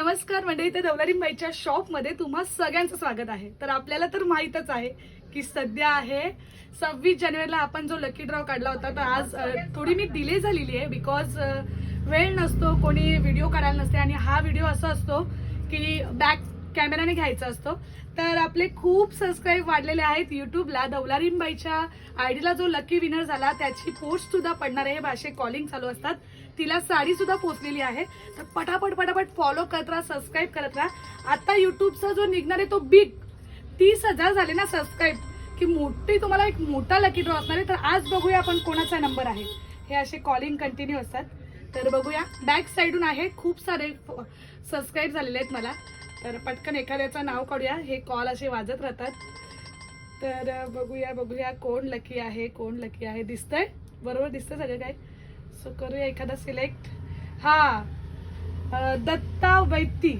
नमस्कार मंडळी, तर दौलारीबाईच्या शॉपमध्ये तुम्हा सगळ्यांचं स्वागत आहे। तर आपल्याला तर माहीतच आहे की सध्या आहे 26 जानेवारीला आपण जो लकी ड्रॉ काढला होता, तर आज थोडी मी डिले झालेली आहे बिकॉज वेळ नसतो, कोणी व्हिडिओ काढायला नसते आणि हा व्हिडिओ असा असतो की बॅक कॅमेराने घ्यायचा असतो। तर आपले खूप सबस्क्राईब वाढलेले आहेत यूट्यूबला। दौलारीबाईच्या आयडीला जो लकी विनर झाला त्याची पोस्ट सुद्धा पडणार आहे, भाषे कॉलिंग चालू असतात, तिला साडी सुद्धा पोचलेली आहे। तर पटापट पटापट फॉलो करत राहा, सबस्क्राईब करत राहा। आता युट्यूबचा जो निघणार आहे तो बिग 30,000 झाले ना सबस्क्राईब की मोठी तुम्हाला एक मोठा लकी ड्रॉ असणार आहे। तर आज बघूया आपण कोणाचा नंबर आहे। हे असे कॉलिंग कंटिन्यू असतात, तर बघूया। बॅक साईडून आहे, खूप सारे सबस्क्राईब झालेले आहेत मला, तर पटकन एखाद्याचं नाव काढूया। हे कॉल असे वाजत राहतात, तर बघूया बघूया कोण लकी आहे, कोण लकी आहे। दिसतंय बरोबर, दिसतंय सगळं काय। सो करूया एखादा सिलेक्ट। हा दत्ता वैती।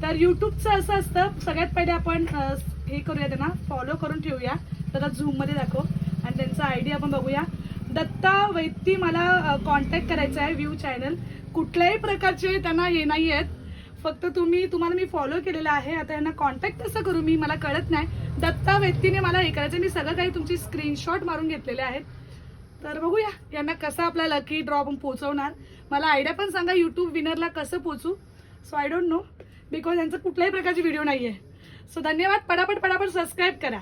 तर यूट्यूबचं असं असतं, सगळ्यात पहिले आपण हे करूया, त्यांना फॉलो करून ठेवूया। तर झूम मध्ये दाखव आणि त्यांचा आयडी आपण बघूया। दत्ता वैती मला कॉन्टॅक्ट करायचा आहे, व्ह्यू चॅनल। कुठल्याही प्रकारचे त्यांना हे नाही आहेत, फक्त तुम्हाला मी फॉलो केलेला आहे। आता यांना कॉन्टॅक्ट कसं करू मी, मला कळत नाही। दत्ता व्यक्तीने मला हे करायचं, मी सगळं काही तुमची स्क्रीनशॉट मारून घेतलेले आहेत। तर बघूया यांना कसं आपला लकी ड्रॉ आपण पोहोचवणार। मला आयडिया पण सांगा यूट्यूब विनरला कसं पोहोचू। So I don't know because यांचं कुठल्याही प्रकारची व्हिडिओ नाही आहे। सो धन्यवाद, पटापट पटापट सबस्क्राईब करा।